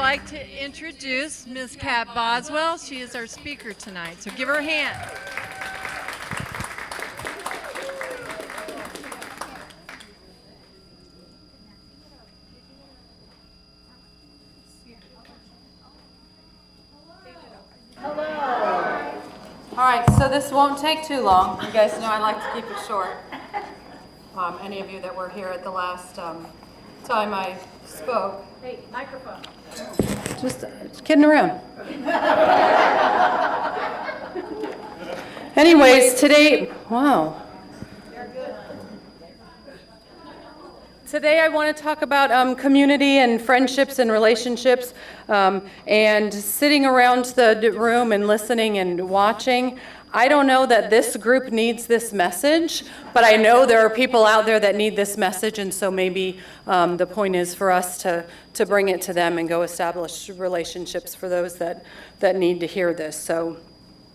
like to introduce Ms. Kat Boswell. She is our speaker tonight, so give her a hand. All right, so this won't take too long. You guys know I like to keep it short. Any of you that were here at the last time I spoke. Hey, microphone. Just kidding around. Anyways, today, wow. Today I want to talk about community and friendships and relationships, and sitting around the room and listening and watching. I don't know that this group needs this message, but I know there are people out there that need this message, and so maybe the point is for us to bring it to them and go establish relationships for those that need to hear this. So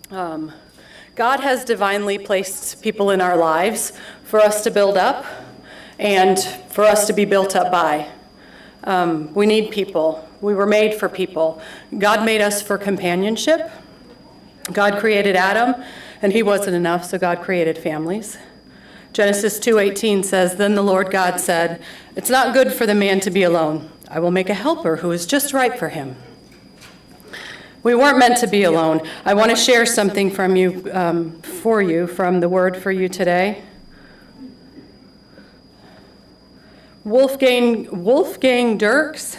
God has divinely placed people in our lives for us to build up and for us to be built up by. We need people. We were made for people. God made us for companionship. God created Adam, and he wasn't enough, so God created families. Genesis 2:18 says, "Then the Lord God said, 'It's not good for the man to be alone. I will make a helper who is just right for him.'" We weren't meant to be alone. I want to share something from you, from the word for you today. Wolfgang Dirks,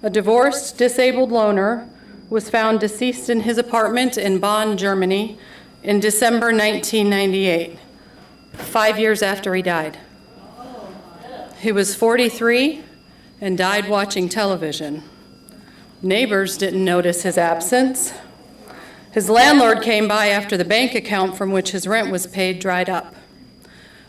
a divorced, disabled loner, was found deceased in his apartment in Bonn, Germany, in December 1998, 5 years after he died. He was 43 and died watching television. Neighbors didn't notice his absence. His landlord came by after the bank account from which his rent was paid dried up.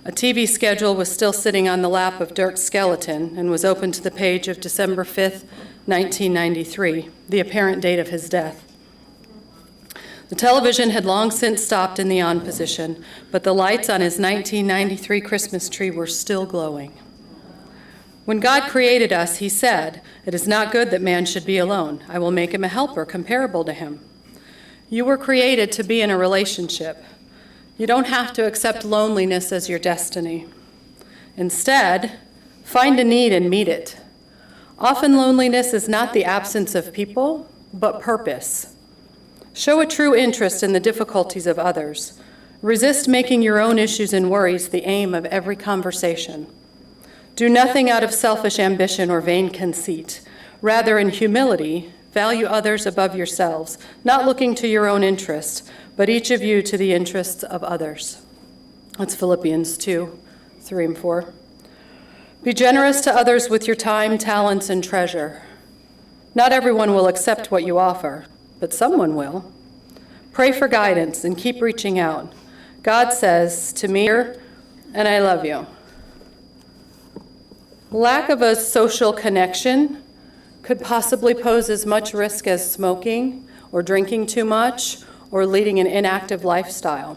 A TV schedule was still sitting on the lap of Dirk's skeleton and was open to the page of December 5th, 1993, the apparent date of his death. The television had long since stopped in the on position, but the lights on his 1993 Christmas tree were still glowing. When God created us, he said, "It is not good that man should be alone. I will make him a helper comparable to him." You were created to be in a relationship. You don't have to accept loneliness as your destiny. Instead, find a need and meet it. Often loneliness is not the absence of people, but purpose. Show a true interest in the difficulties of others. Resist making your own issues and worries the aim of every conversation. Do nothing out of selfish ambition or vain conceit. Rather, in humility, value others above yourselves, not looking to your own interest, but each of you to the interests of others. That's Philippians 2:3 and 4. Be generous to others with your time, talents, and treasure. Not everyone will accept what you offer, but someone will. Pray for guidance and keep reaching out. God says to me, and I love you. Lack of a social connection could possibly pose as much risk as smoking or drinking too much or leading an inactive lifestyle.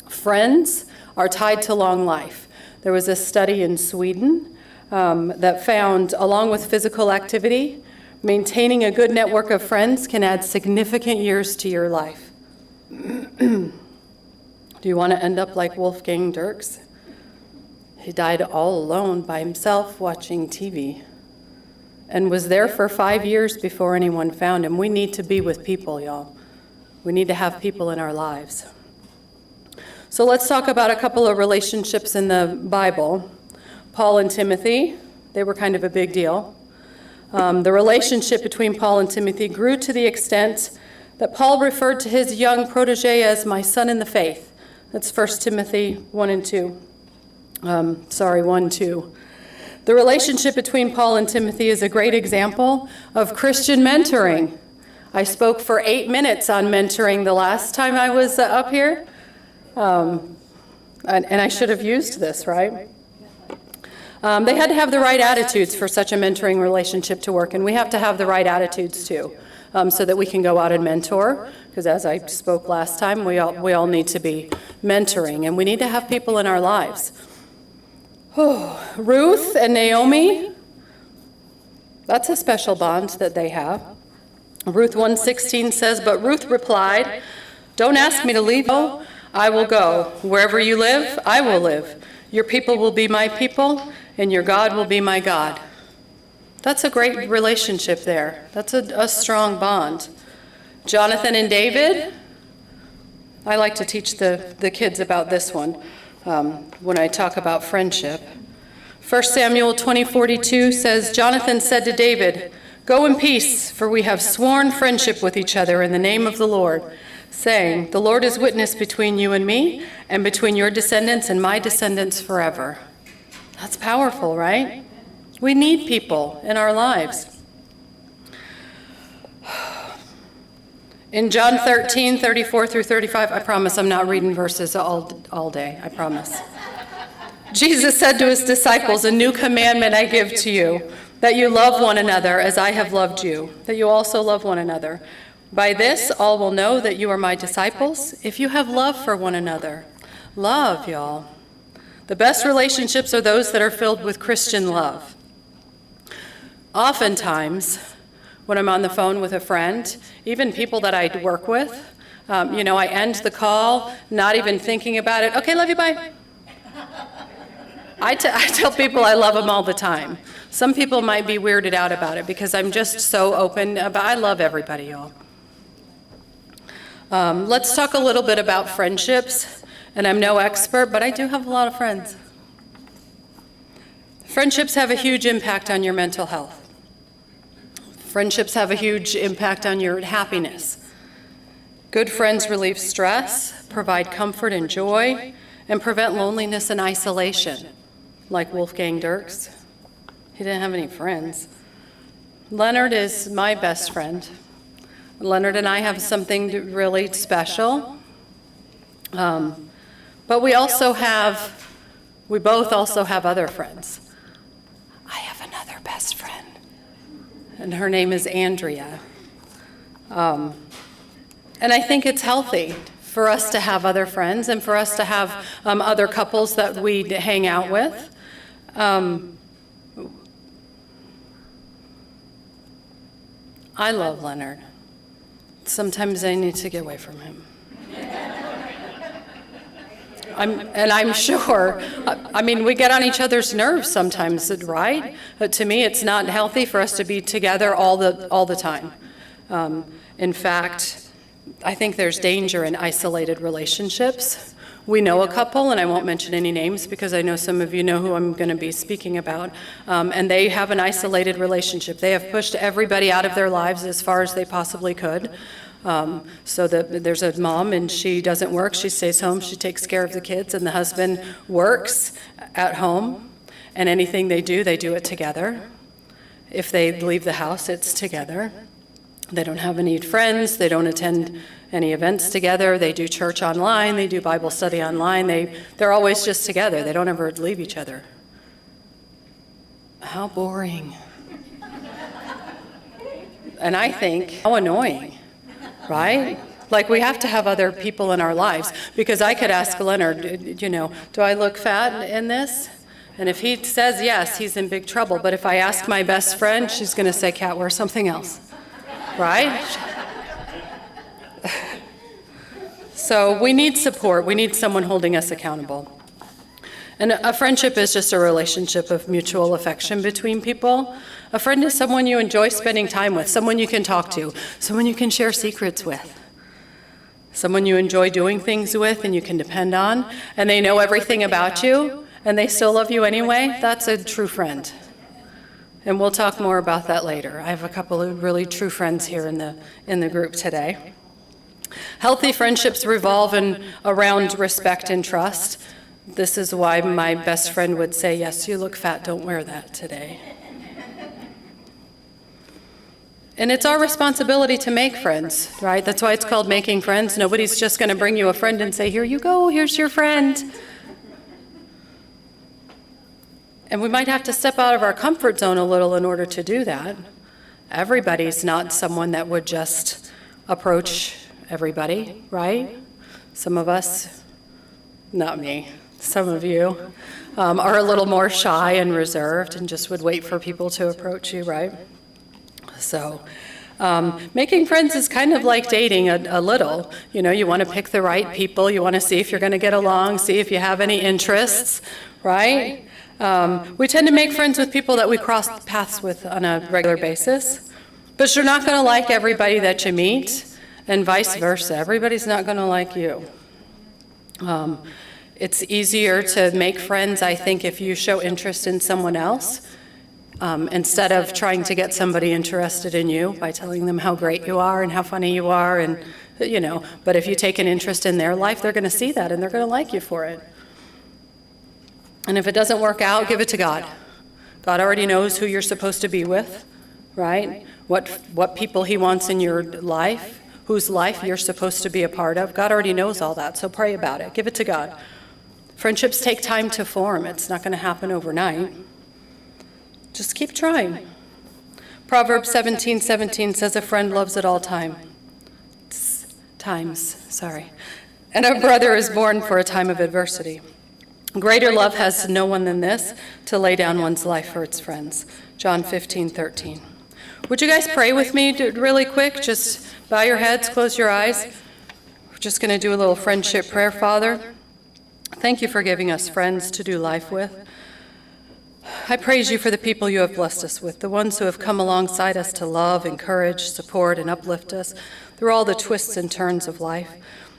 Friends are tied to long life. There was a study in Sweden that found, along with physical activity, maintaining a good network of friends can add significant years to your life. Do you want to end up like Wolfgang Dirks? He died all alone by himself watching TV and was there for 5 years before anyone found him. We need to be with people, y'all. We need to have people in our lives. So let's talk about a couple of relationships in the Bible. Paul and Timothy, they were kind of a big deal. The relationship between Paul and Timothy grew to the extent that Paul referred to his young protege as my son in the faith. That's 1 Timothy 1 and 2. 1, 2. The relationship between Paul and Timothy is a great example of Christian mentoring. I spoke for 8 minutes on mentoring the last time I was up here, and I should have used this, right? They had to have the right attitudes for such a mentoring relationship to work, and we have to have the right attitudes too, so that we can go out and mentor, because as I spoke last time, we all need to be mentoring, and we need to have people in our lives. Ruth and Naomi, That's a special bond that they have. Ruth 1:16 says, "But Ruth replied, 'Don't ask me to leave you. I will go. Wherever you live, I will live. Your people will be my people, and your God will be my God.'" That's a great relationship there. That's a strong bond. Jonathan and David, I like to teach the kids about this one when I talk about friendship. 1 Samuel 20:42 says, "Jonathan said to David, 'Go in peace, for we have sworn friendship with each other in the name of the Lord, saying, the Lord is witness between you and me, and between your descendants and my descendants forever.'" That's powerful, right? We need people in our lives. In John 13:34 through 35, I promise I'm not reading verses all day, I promise. Jesus said to his disciples, "A new commandment I give to you, that you love one another as I have loved you, that you also love one another. By this, all will know that you are my disciples, if you have love for one another." Love, y'all. The best relationships are those that are filled with Christian love. Oftentimes, when I'm on the phone with a friend, even people that I work with, I end the call, not even thinking about it. "Okay, love you, bye." I tell people I love them all the time. Some people might be weirded out about it because I'm just so open, but I love everybody, y'all. Let's talk a little bit about friendships, and I'm no expert, but I do have a lot of friends. Friendships have a huge impact on your mental health. Friendships have a huge impact on your happiness. Good friends relieve stress, provide comfort and joy, and prevent loneliness and isolation, like Wolfgang Dirks. He didn't have any friends. Leonard is my best friend. Leonard and I have something really special. But we both also have other friends. I have another best friend, and her name is Andrea. And I think it's healthy for us to have other friends and for us to have other couples that we hang out with. I love Leonard. Sometimes I need to get away from him. I'm sure, we get on each other's nerves sometimes, right? But to me, it's not healthy for us to be together all the time. In fact, I think there's danger in isolated relationships. We know a couple, and I won't mention any names because I know some of you know who I'm going to be speaking about, and they have an isolated relationship. They have pushed everybody out of their lives as far as they possibly could. There's a mom, and she doesn't work. She stays home. She takes care of the kids, and the husband works at home, and anything they do it together. If they leave the house, it's together. They don't have any friends. They don't attend any events together. They do church online. They do Bible study online. They're always just together. They don't ever leave each other. How boring. And I think, how annoying, right? Like, we have to have other people in our lives, because I could ask Leonard, do I look fat in this? And if he says yes, he's in big trouble. But if I ask my best friend, she's going to say, "Kat, wear something else." Right? So we need support. We need someone holding us accountable. And a friendship is just a relationship of mutual affection between people. A friend is someone you enjoy spending time with, someone you can talk to, someone you can share secrets with, someone you enjoy doing things with and you can depend on, and they know everything about you, and they still love you anyway. That's a true friend. And we'll talk more about that later. I have a couple of really true friends here in the group today. Healthy friendships revolve around respect and trust. This is why my best friend would say, "Yes, you look fat, don't wear that today." And it's our responsibility to make friends, right? That's why it's called making friends. Nobody's just going to bring you a friend and say, "Here you go, here's your friend." And we might have to step out of our comfort zone a little in order to do that. Everybody's not someone that would just approach everybody, right? Some of us, not me, some of you, are a little more shy and reserved and just would wait for people to approach you, right? So making friends is kind of like dating a little. You know, you want to pick the right people. You want to see if you're going to get along, see if you have any interests, right? We tend to make friends with people that we cross paths with on a regular basis. But you're not going to like everybody that you meet, and vice versa. Everybody's not going to like you. It's easier to make friends, I think, if you show interest in someone else, instead of trying to get somebody interested in you by telling them how great you are and how funny you are, and you know. But if you take an interest in their life, they're going to see that and they're going to like you for it. And if it doesn't work out, give it to God. God already knows who you're supposed to be with, right? What people He wants in your life, whose life you're supposed to be a part of. God already knows all that, so pray about it. Give it to God. Friendships take time to form. It's not going to happen overnight. Just keep trying. Proverbs 17:17 says, "A friend loves at all times. And a brother is born for a time of adversity. Greater love has no one than this, to lay down one's life for its friends." John 15:13. Would you guys pray with me really quick? Just bow your heads, close your eyes. We're just going to do a little friendship prayer. Father, thank you for giving us friends to do life with. I praise you for the people you have blessed us with, the ones who have come alongside us to love, encourage, support, and uplift us through all the twists and turns of life.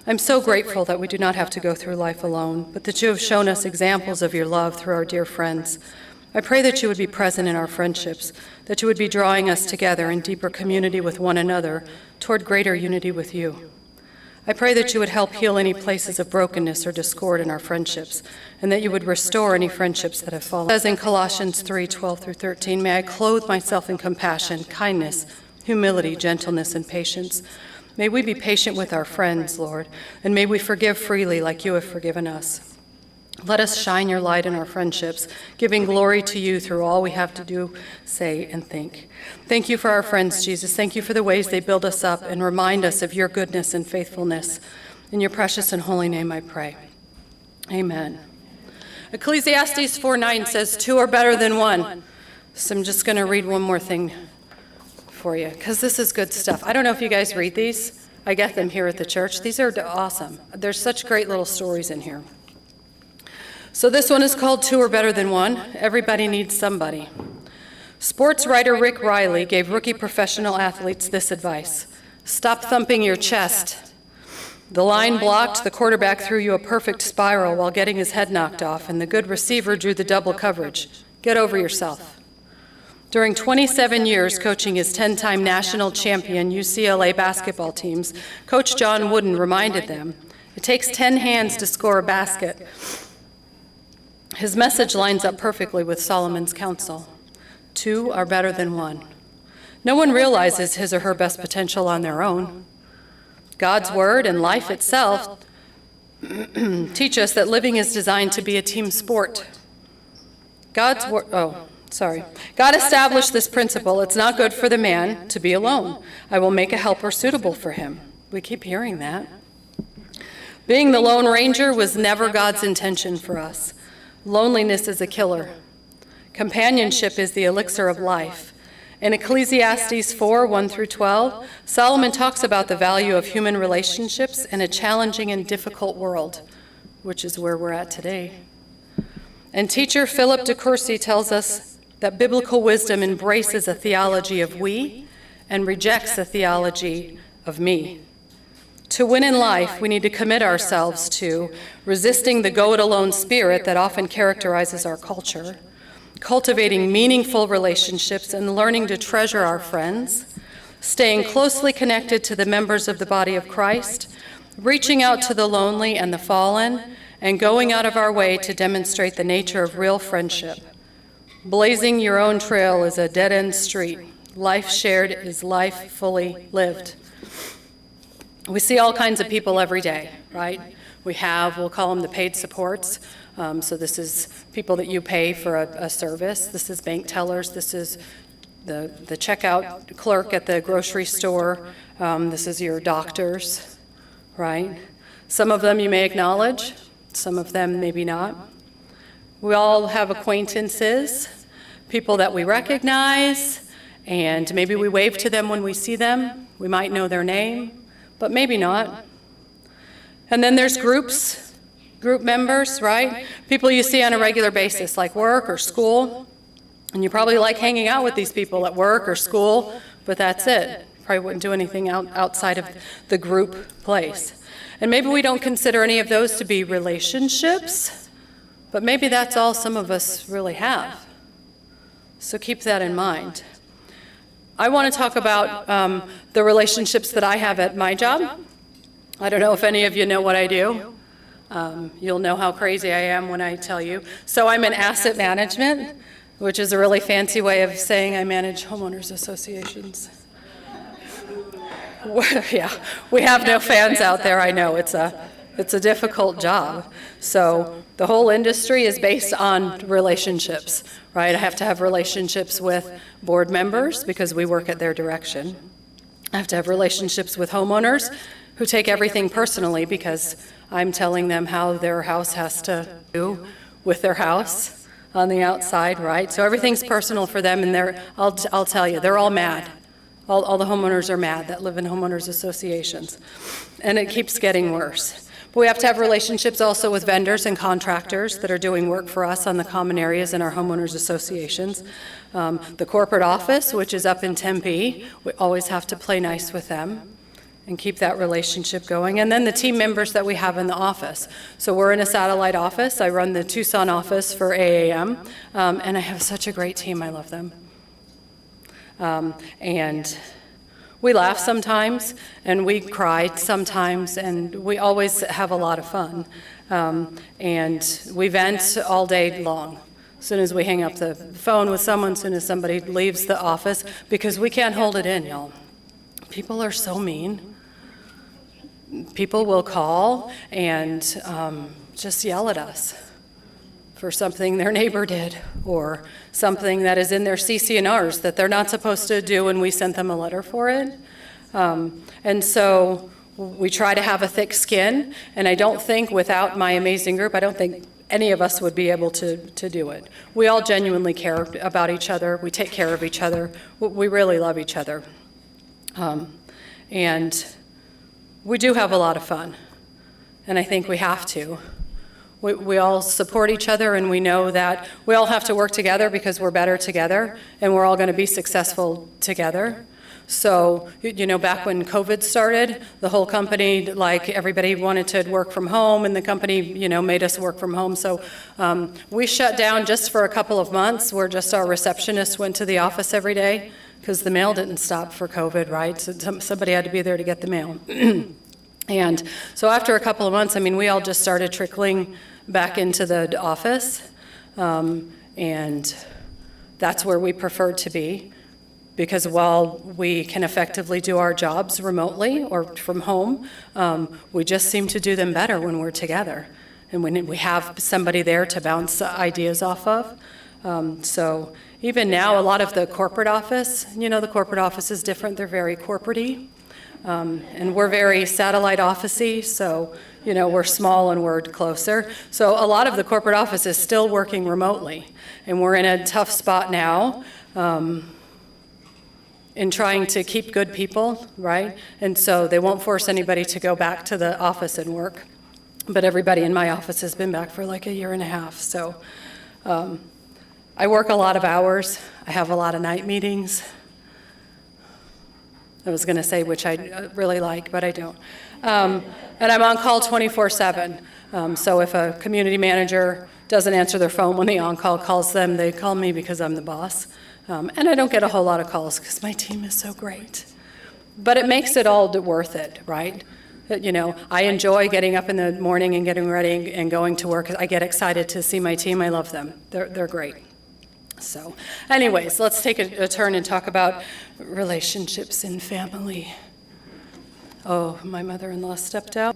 I'm so grateful that we do not have to go through life alone, but that you have shown us examples of your love through our dear friends. I pray that you would be present in our friendships, that you would be drawing us together in deeper community with one another toward greater unity with you. I pray that you would help heal any places of brokenness or discord in our friendships, and that you would restore any friendships that have fallen. It says in Colossians 3:12-13, "May I clothe myself in compassion, kindness, humility, gentleness, and patience. May we be patient with our friends, Lord, and may we forgive freely like you have forgiven us. Let us shine your light in our friendships, giving glory to you through all we have to do, say, and think. Thank you for our friends, Jesus. Thank you for the ways they build us up and remind us of your goodness and faithfulness. In your precious and holy name I pray. Amen. Ecclesiastes 4:9 says, "Two are better than one." So I'm just going to read one more thing for you, because this is good stuff. I don't know if you guys read these. I get them here at the church. These are awesome. There's such great little stories in here. So this one is called "Two Are Better Than One." Everybody needs somebody. Sports writer Rick Riley gave rookie professional athletes this advice: stop thumping your chest. The line blocked, the quarterback threw you a perfect spiral while getting his head knocked off, and the good receiver drew the double coverage. Get over yourself. During 27 years coaching his 10-time national champion UCLA basketball teams, Coach John Wooden reminded them, it takes 10 hands to score a basket. His message lines up perfectly with Solomon's counsel. Two are better than one. No one realizes his or her best potential on their own. God's word and life itself teach us that living is designed to be a team sport. God established this principle. It's not good for the man to be alone. I will make a helper suitable for him. We keep hearing that. Being the Lone Ranger was never God's intention for us. Loneliness is a killer. Companionship is the elixir of life. In Ecclesiastes 4:1-12, Solomon talks about the value of human relationships in a challenging and difficult world, which is where we're at today. And teacher Philip de Courcy tells us that biblical wisdom embraces a theology of we and rejects a theology of me. To win in life, we need to commit ourselves to resisting the go-it-alone spirit that often characterizes our culture, cultivating meaningful relationships and learning to treasure our friends, staying closely connected to the members of the body of Christ, reaching out to the lonely and the fallen, and going out of our way to demonstrate the nature of real friendship. Blazing your own trail is a dead-end street. Life shared is life fully lived. We see all kinds of people every day, right? We'll call them the paid supports. So this is people that you pay for a service. This is bank tellers. This is the checkout clerk at the grocery store. This is your doctors, right? Some of them you may acknowledge, some of them maybe not. We all have acquaintances, people that we recognize, And maybe we wave to them when we see them. We might know their name, but maybe not. And then there's group members, right? People you see on a regular basis, like work or school. And you probably like hanging out with these people at work or school, but that's it. Probably wouldn't do anything outside of the group place. And maybe we don't consider any of those to be relationships, but maybe that's all some of us really have. So keep that in mind. I want to talk about the relationships that I have at my job. I don't know if any of you know what I do. You'll know how crazy I am when I tell you. So I'm in asset management, which is a really fancy way of saying I manage homeowners associations. Yeah, we have no fans out there, I know. It's a difficult job. So the whole industry is based on relationships, right? I have to have relationships with board members because we work at their direction. I have to have relationships with homeowners who take everything personally because I'm telling them how their house has to do with their house on the outside, right? So everything's personal for them, and I'll tell you, they're all mad. All the homeowners are mad that live in homeowners associations, and it keeps getting worse. But we have to have relationships also with vendors and contractors that are doing work for us on the common areas in our homeowners associations. The corporate office, which is up in Tempe, we always have to play nice with them and keep that relationship going. And then the team members that we have in the office. So we're in a satellite office. I run the Tucson office for AAM, and I have such a great team. I love them. And we laugh sometimes, and we cry sometimes, and we always have a lot of fun. And we vent all day long. As soon as we hang up the phone with someone, as soon as somebody leaves the office, because we can't hold it in, y'all. People are so mean. People will call and just yell at us for something their neighbor did or something that is in their CC&Rs that they're not supposed to do, and we sent them a letter for it. And so we try to have a thick skin, and I don't think without my amazing group, I don't think any of us would be able to do it. We all genuinely care about each other. We take care of each other. We really love each other. And we do have a lot of fun, and I think we have to. We all support each other, and we know that we all have to work together because we're better together, and we're all going to be successful together. So, you know, back when COVID started, the whole company, like everybody wanted to work from home, and the company, you know, made us work from home. So we shut down just for a couple of months where just our receptionist went to the office every day because the mail didn't stop for COVID, right? So somebody had to be there to get the mail. And so after a couple of months, I mean, we all just started trickling back into the office, and that's where we prefer to be, because while we can effectively do our jobs remotely or from home, we just seem to do them better when we're together and when we have somebody there to bounce ideas off of. So even now, a lot of the corporate office, you know, the corporate office is different. They're very corporate-y. And we're very satellite office-y, so, you know, we're small and we're closer. So a lot of the corporate office is still working remotely, and we're in a tough spot now in trying to keep good people, right? And so they won't force anybody to go back to the office and work. But everybody in my office has been back for like a year and a half. So I work a lot of hours. I have a lot of night meetings. I was going to say which I really like, but I don't. And I'm on call 24/7. So if a community manager doesn't answer their phone when the on-call calls them, they call me because I'm the boss. And I don't get a whole lot of calls because my team is so great. But it makes it all worth it, right? You know, I enjoy getting up in the morning and getting ready and going to work. I get excited to see my team. I love them. They're great. So anyways, let's take a turn and talk about relationships in family. Oh, my mother-in-law stepped out.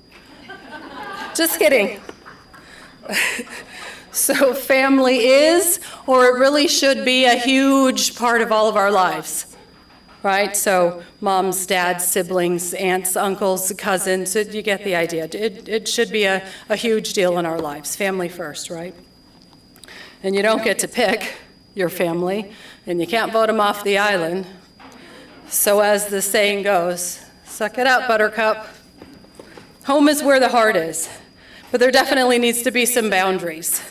Just kidding. So family is, or it really should be, a huge part of all of our lives, right? So moms, dads, siblings, aunts, uncles, cousins, you get the idea. It should be a huge deal in our lives. Family first, right? And you don't get to pick your family, and you can't vote them off the island, So as the saying goes, suck it up, buttercup. Home is where the heart is, but there definitely needs to be some boundaries.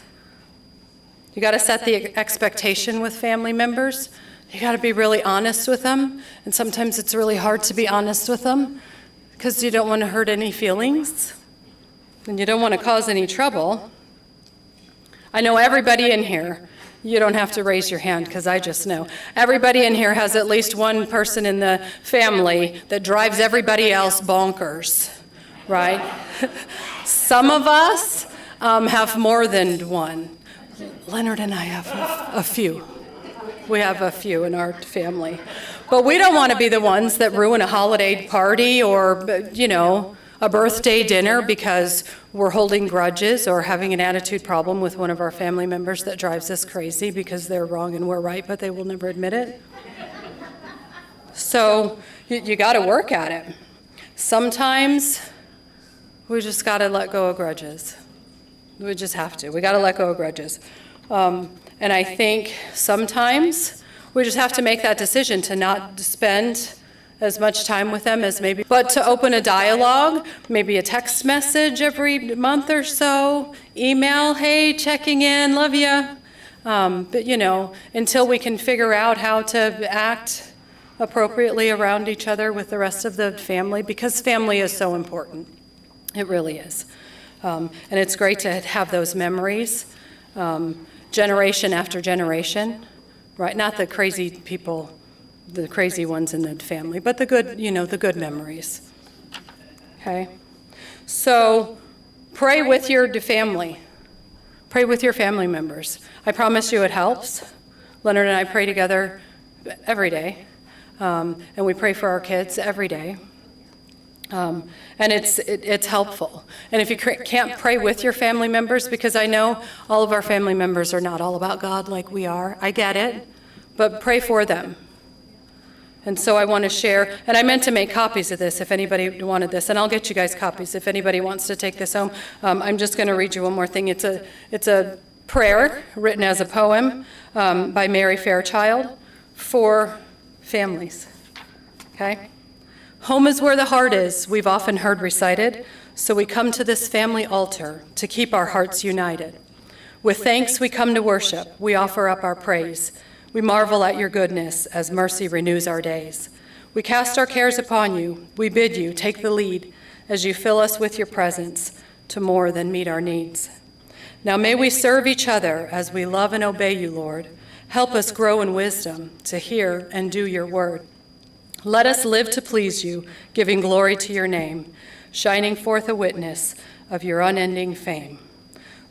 You got to set the expectation with family members. You got to be really honest with them, and sometimes it's really hard to be honest with them because you don't want to hurt any feelings, and you don't want to cause any trouble. I know everybody in here, you don't have to raise your hand because I just know. Everybody in here has at least one person in the family that drives everybody else bonkers, right? Some of us have more than one. Leonard and I have a few. We have a few in our family. But we don't want to be the ones that ruin a holiday party or, a birthday dinner because we're holding grudges or having an attitude problem with one of our family members that drives us crazy because they're wrong and we're right, but they will never admit it. So you got to work at it. Sometimes we just got to let go of grudges. We just have to. We got to let go of grudges. And I think sometimes we just have to make that decision to not spend as much time with them as maybe, but to open a dialogue, maybe a text message every month or so, email, hey, checking in, love ya. But until we can figure out how to act appropriately around each other with the rest of the family, because family is so important. It really is. And it's great to have those memories, generation after generation, right? Not the crazy people, the crazy ones in the family, but the good, the good memories. Okay? So pray with your family. Pray with your family members. I promise you it helps. Leonard and I pray together every day, and we pray for our kids every day. And it's helpful. And if you can't pray with your family members, because I know all of our family members are not all about God like we are. I get it. But pray for them. And so I want to share, and I meant to make copies of this if anybody wanted this, and I'll get you guys copies if anybody wants to take this home. I'm just going to read you one more thing. It's a prayer written as a poem by Mary Fairchild for families. Okay? Home is where the heart is, we've often heard recited, so we come to this family altar to keep our hearts united. With thanks we come to worship, we offer up our praise. We marvel at your goodness as mercy renews our days. We cast our cares upon you, we bid you take the lead as you fill us with your presence to more than meet our needs. Now may we serve each other as we love and obey you, Lord. Help us grow in wisdom to hear and do your word. Let us live to please you, giving glory to your name, shining forth a witness of your unending fame.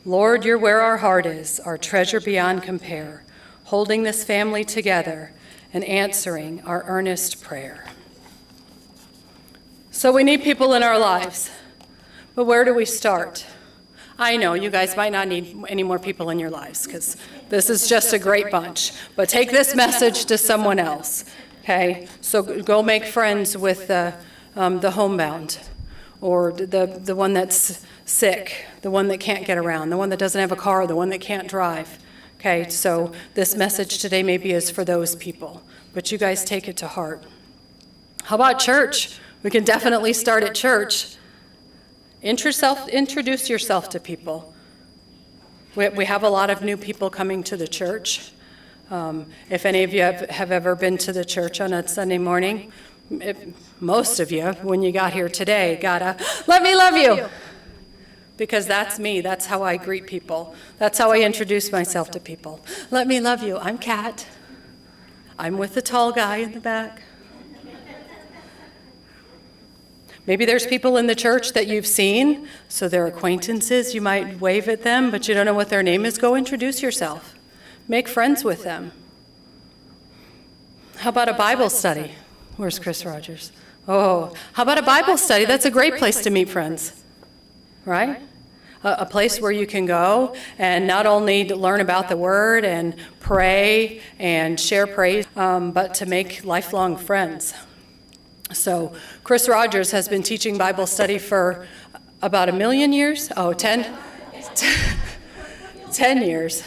Lord, you're where our heart is, our treasure beyond compare, holding this family together and answering our earnest prayer. So we need people in our lives, but where do we start? I know you guys might not need any more people in your lives because this is just a great bunch, but take this message to someone else. Okay, so go make friends with the homebound, or the one that's sick, the one that can't get around, the one that doesn't have a car, the one that can't drive. Okay, so this message today maybe is for those people, but you guys take it to heart. How about church? We can definitely start at church. Introduce yourself to people. We have a lot of new people coming to the church. If any of you have ever been to the church on a Sunday morning, most of you, when you got here today, gotta, let me love you. Because that's me. That's how I greet people. That's how I introduce myself to people. Let me love you. I'm Kat. I'm with the tall guy in the back. Maybe there's people in the church that you've seen, so they're acquaintances. You might wave at them, but you don't know what their name is. Go introduce yourself. Make friends with them. How about a Bible study? Where's Chris Rogers? Oh, how about a Bible study? That's a great place to meet friends, right? A place where you can go and not only to learn about the Word and pray and share praise, but to make lifelong friends. So Chris Rogers has been teaching Bible study for about 1 million years. 10 years.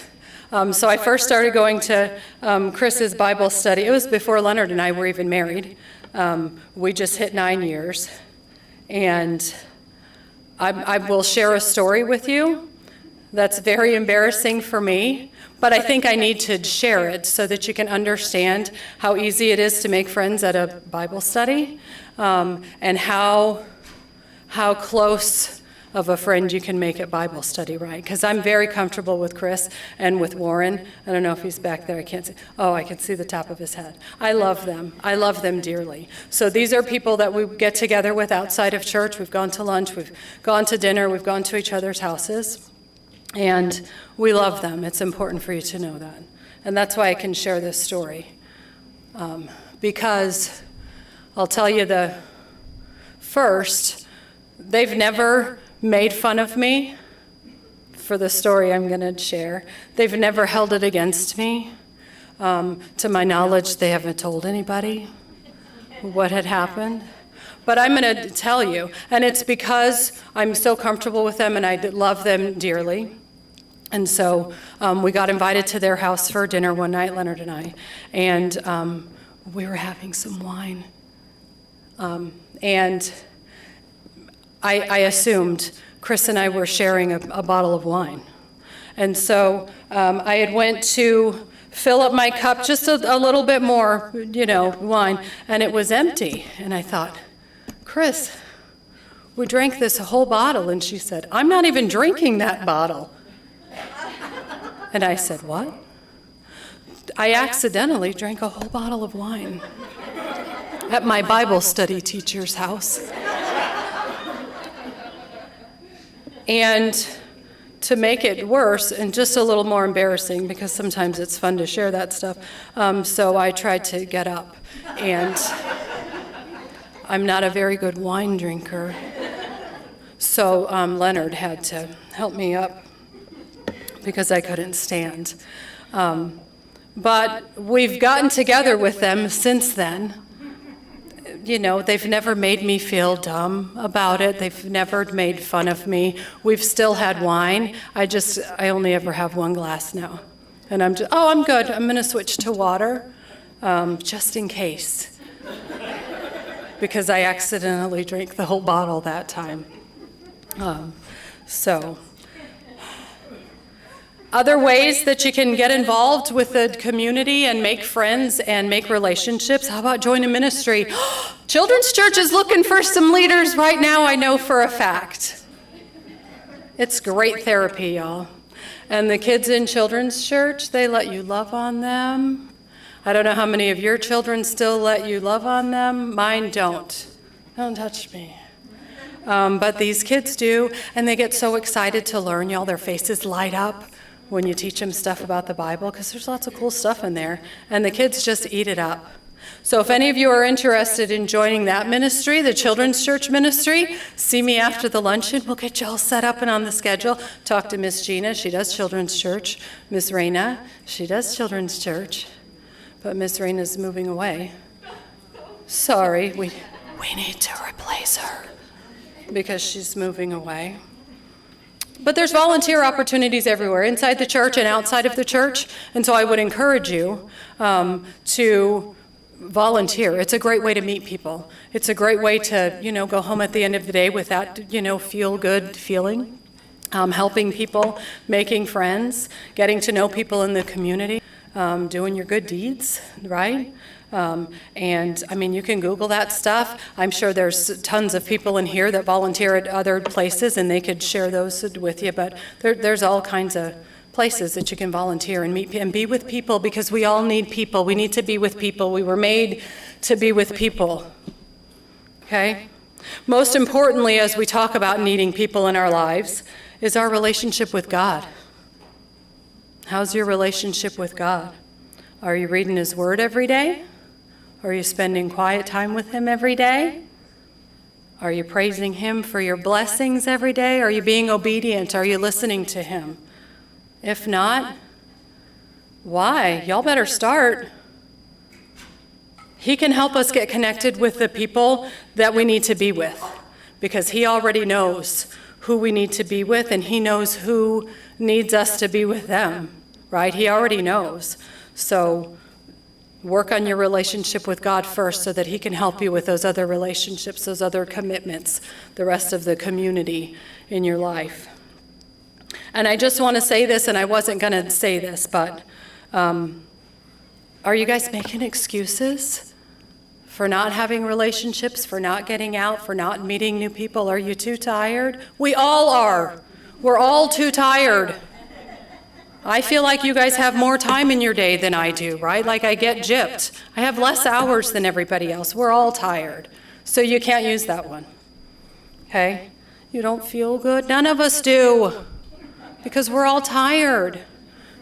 So I first started going to Chris's Bible study. It was before Leonard and I were even married. We just hit 9 years. And I will share a story with you that's very embarrassing for me, but I think I need to share it so that you can understand how easy it is to make friends at a Bible study, and how close of a friend you can make at Bible study, right? Because I'm very comfortable with Chris and with Warren. I don't know if he's back there. I can't see. Oh, I can see the top of his head. I love them. I love them dearly. So these are people that we get together with outside of church. We've gone to lunch. We've gone to dinner. We've gone to each other's houses. And we love them. It's important for you to know that. And that's why I can share this story. Because I'll tell you they've never made fun of me for the story I'm going to share. They've never held it against me. To my knowledge, they haven't told anybody what had happened. But I'm going to tell you, and it's because I'm so comfortable with them and I love them dearly. And so we got invited to their house for dinner one night, Leonard and I, and we were having some wine. And I assumed Chris and I were sharing a bottle of wine. And so I had went to fill up my cup just a little bit more, wine, and it was empty. And I thought, Chris, we drank this whole bottle. And she said, I'm not even drinking that bottle. And I said, what? I accidentally drank a whole bottle of wine at my Bible study teacher's house. And to make it worse, and just a little more embarrassing, because sometimes it's fun to share that stuff, so I tried to get up. And I'm not a very good wine drinker. So Leonard had to help me up because I couldn't stand. But we've gotten together with them since then. They've never made me feel dumb about it. They've never made fun of me. We've still had wine. I only ever have one glass now. And I'm good. I'm going to switch to water, just in case. Because I accidentally drank the whole bottle that time. Other ways that you can get involved with the community and make friends and make relationships. How about join a ministry? Children's Church is looking for some leaders right now, I know for a fact. It's great therapy, y'all. And the kids in Children's Church, they let you love on them. I don't know how many of your children still let you love on them. Mine don't. Don't touch me. But these kids do, and they get so excited to learn, y'all. Their faces light up when you teach them stuff about the Bible, because there's lots of cool stuff in there, and the kids just eat it up. So if any of you are interested in joining that ministry, the Children's Church ministry, see me after the luncheon. We'll get you all set up and on the schedule. Talk to Miss Gina. She does Children's Church. Miss Raina, she does Children's Church. But Miss Raina's moving away. Sorry, we need to replace her because she's moving away. But there's volunteer opportunities everywhere, inside the church and outside of the church. And so I would encourage you to volunteer. It's a great way to meet people. It's a great way to, go home at the end of the day with that, feel-good feeling. Helping people, making friends, getting to know people in the community, doing your good deeds, right? You can Google that stuff. I'm sure there's tons of people in here that volunteer at other places, and they could share those with you. But there's all kinds of places that you can volunteer and meet and be with people, because we all need people. We need to be with people. We were made to be with people. Okay? Most importantly, as we talk about needing people in our lives, is our relationship with God. How's your relationship with God? Are you reading His Word every day? Are you spending quiet time with Him every day? Are you praising Him for your blessings every day? Are you being obedient? Are you listening to Him? If not, why? Y'all better start. He can help us get connected with the people that we need to be with, because He already knows who we need to be with, and He knows who needs us to be with them, right? He already knows. So Work on your relationship with God first so that he can help you with those other relationships, those other commitments, the rest of the community in your life. And I just want to say this, and I wasn't going to say this, but are you guys making excuses for not having relationships, for not getting out, for not meeting new people? Are you too tired? We all are. We're all too tired. I feel like you guys have more time in your day than I do, right? Like I get gypped. I have less hours than everybody else. We're all tired. So you can't use that one. Okay? You don't feel good? None of us do. Because we're all tired.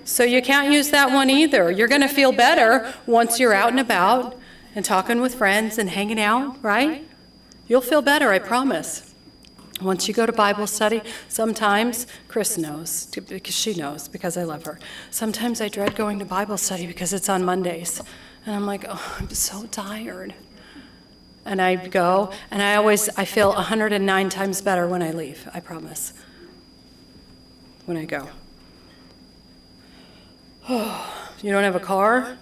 So you can't use that one either. You're going to feel better once you're out and about and talking with friends and hanging out, right? You'll feel better, I promise. Once you go to Bible study, sometimes, Chris knows, because she knows, because I love her. Sometimes I dread going to Bible study because it's on Mondays. And I'm like, oh, I'm so tired. And I go, and I feel 109 times better when I leave, I promise. When I go. Oh, you don't have a car?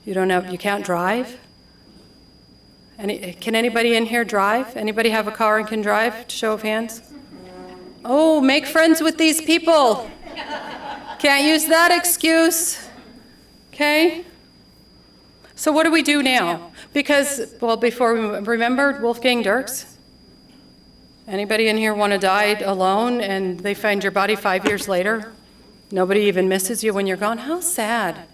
You can't drive? Can anybody in here drive? Anybody have a car and can drive? Show of hands. Oh, make friends with these people. Can't use that excuse. Okay? So what do we do now? Because, well, before we remember Wolfgang Dirks? Anybody in here want to die alone and they find your body 5 years later? Nobody even misses you when you're gone? How sad.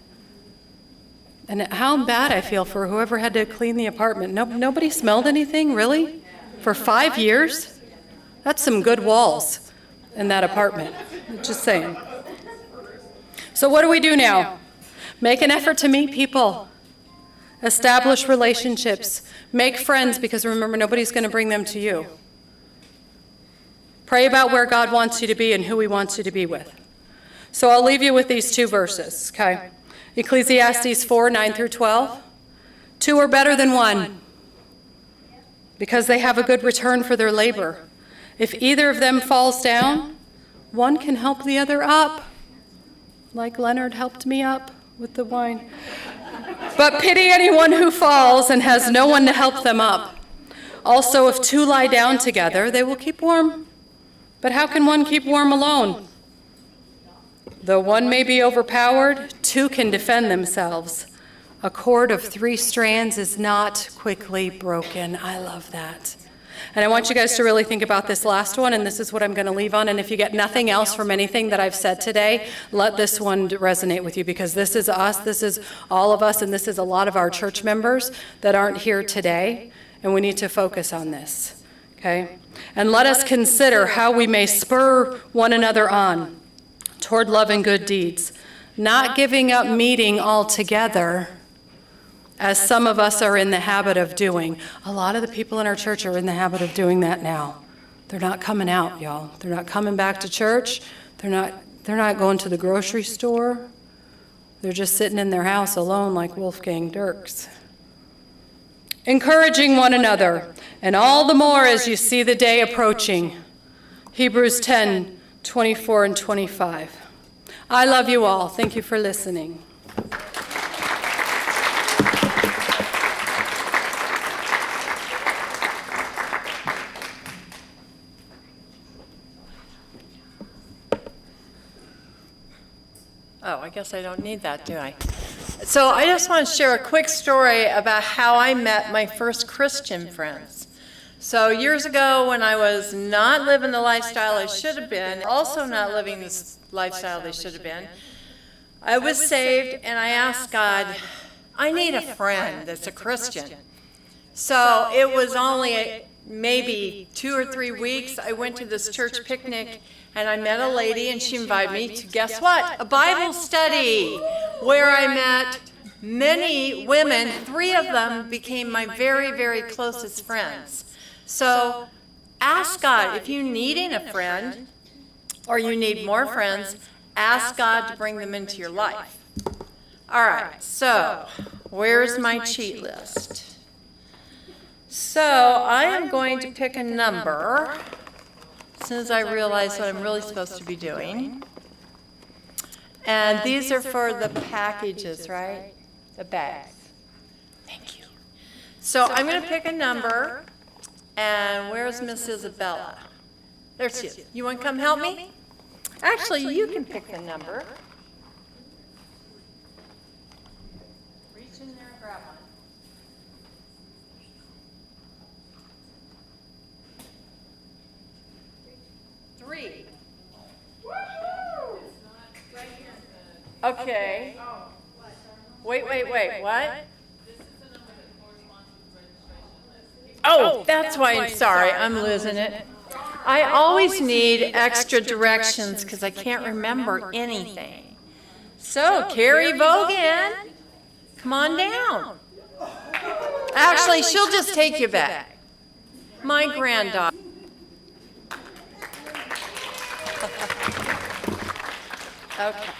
And how bad I feel for whoever had to clean the apartment. Nobody smelled anything, really? For 5 years? That's some good walls in that apartment. Just saying. So what do we do now? Make an effort to meet people. Establish relationships. Make friends, because remember, nobody's going to bring them to you. Pray about where God wants you to be and who he wants you to be with. So I'll leave you with these two verses, okay? Ecclesiastes 4, 9 through 12. 2 are better than 1 because they have a good return for their labor. If either of them falls down, one can help the other up, like Leonard helped me up with the wine. But pity anyone who falls and has no one to help them up. Also, if 2 lie down together, they will keep warm. But how can one keep warm alone? Though one may be overpowered, 2 can defend themselves. A cord of 3 strands is not quickly broken. I love that. And I want you guys to really think about this last one, and this is what I'm going to leave on. And if you get nothing else from anything that I've said today, let this one resonate with you, because this is us, this is all of us, and this is a lot of our church members that aren't here today, and we need to focus on this, okay? And let us consider how we may spur one another on toward love and good deeds, not giving up meeting altogether, as some of us are in the habit of doing. A lot of the people in our church are in the habit of doing that now. They're not coming out, y'all. They're not coming back to church. They're not going to the grocery store. They're just sitting in their house alone like Wolfgang Dirks. Encouraging one another, and all the more as you see the day approaching. Hebrews 10, 24 and 25. I love you all. Thank you for listening. Oh, I guess I don't need that, do I? So I just want to share a quick story about how I met my first Christian friends. So years ago, when I was not living the lifestyle I should have been, also not living this lifestyle they should have been, I was saved, and I asked God, I need a friend that's a Christian. So it was only maybe 2 or 3 weeks. I went to this church picnic, and I met a lady, and she invited me to, guess what? A Bible study, where I met many women. 3 of them became my very, very closest friends. So ask God, if you're needing a friend or you need more friends, ask God to bring them into your life. All right, so where's my cheat list? So I am going to pick a number as soon as I realize what I'm really supposed to be doing. And these are for the packages, right? The bags. Thank you. So I'm going to pick a number, and where's Miss Isabella? There she is. You want to come help me? Actually, you can pick the number. Reach in there and grab one. 3. Okay. Wait, what? Oh, that's why I'm sorry. I'm losing it. I always need extra directions because I can't remember anything. So, Carrie Vogan, come on down. Actually, she'll just take you back. My granddaughter. Okay.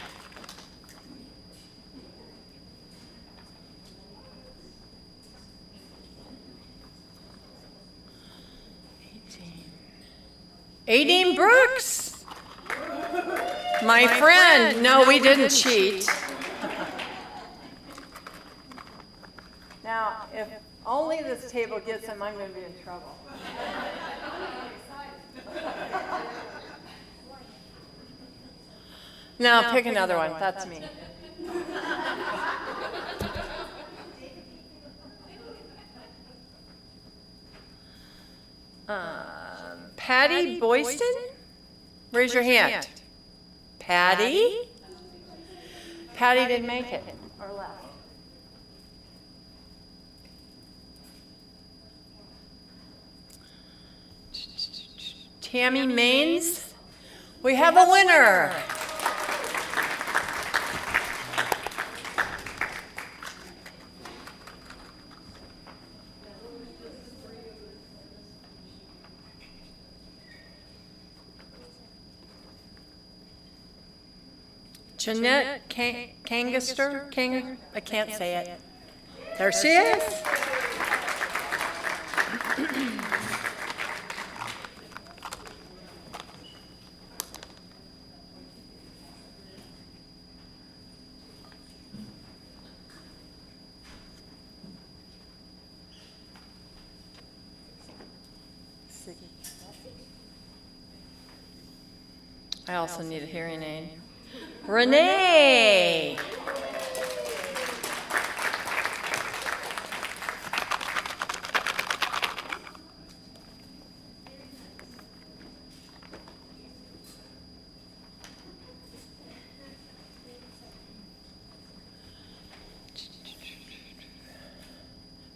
Aideen Brooks. My friend. No, we didn't cheat. Now, if only this table gets him, I'm going to be in trouble. No, pick another one. That's me. Patty Boyston? Raise your hand. Patty? Patty didn't make it. Or left. Tammy Maines? We have a winner. Jeanette Kangaster? I can't say it. There she is. I also need a hearing aid. Renee.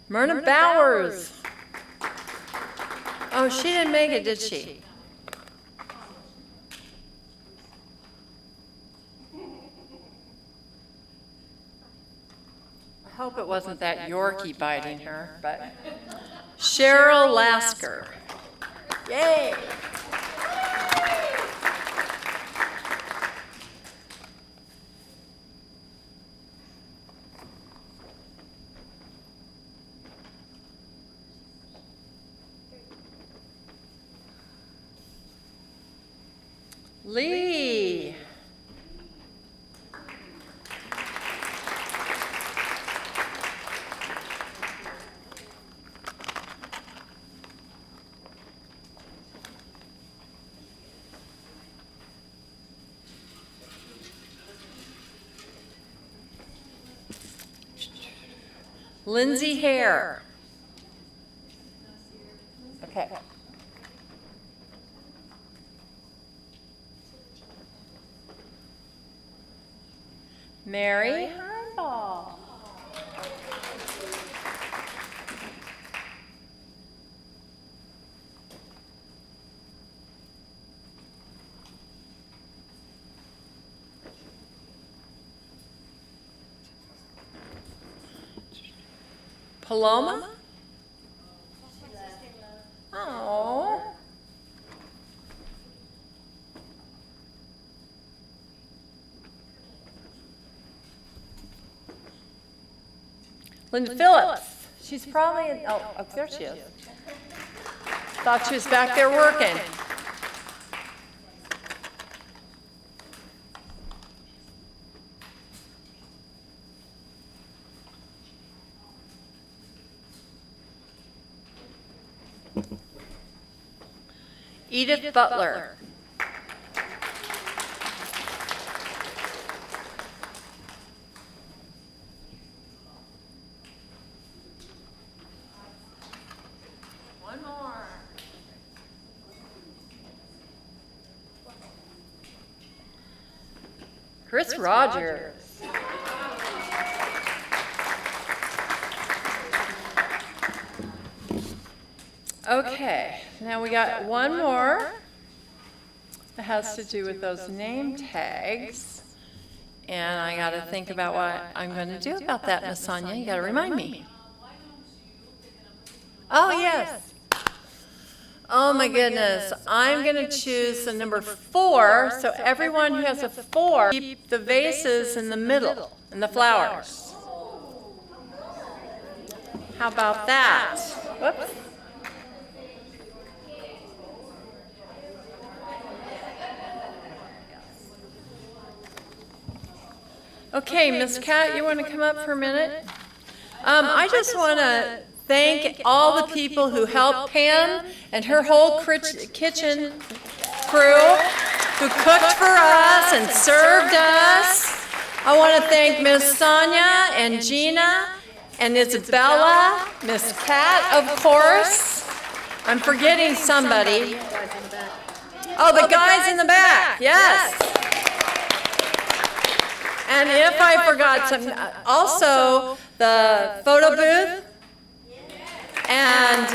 Myrna Bowers. Oh, she didn't make it, did she? I hope it wasn't that Yorkie biting her, but Cheryl Lasker. Yay! Lee. Lindsay Hare. Okay. Mary Harbaugh. Paloma? Oh. Linda Phillips. She's probably in, oh, there she is. Thought she was back there working. Edith Butler. One more. Chris Rogers. Okay, now we got one more that has to do with those name tags. And I got to think about what I'm going to do about that, Miss Sonia. You got to remind me. Oh, yes. Oh, my goodness. I'm going to choose the number 4. So everyone who has a 4, keep the vases in the middle and the flowers. How about that? Whoops. Okay, Miss Cat, you want to come up for a minute? I just want to thank all the people who helped Pam and her whole kitchen crew who cooked for us and served us. I want to thank Miss Sonia and Gina and Isabella, Miss Cat, of course. I'm forgetting somebody. Oh, the guys in the back, yes. And if I forgot some, also the photo booth and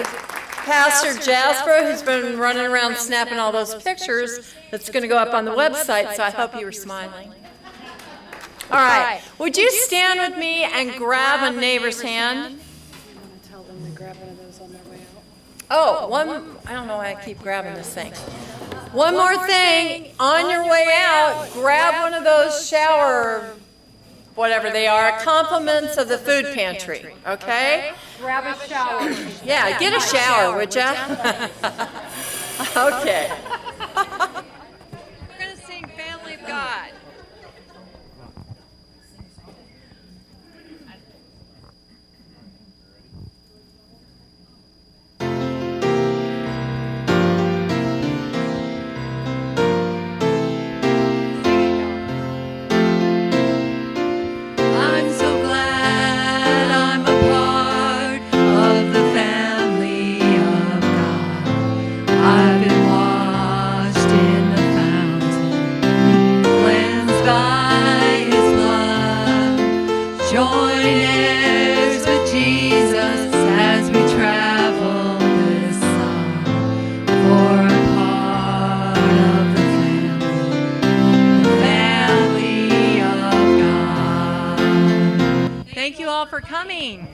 Pastor Jasper, who's been running around snapping all those pictures, that's going to go up on the website, so I hope you were smiling. All right, would you stand with me and grab a neighbor's hand? I'm going to tell them to grab one of those on their way out. Oh, I don't know why I keep grabbing this thing. One more thing, on your way out, grab one of those shower, whatever they are, compliments of the food pantry, okay? Grab a shower. Yeah, get a shower, would ya? Okay. We're going to sing Family of God. Thank you all for coming.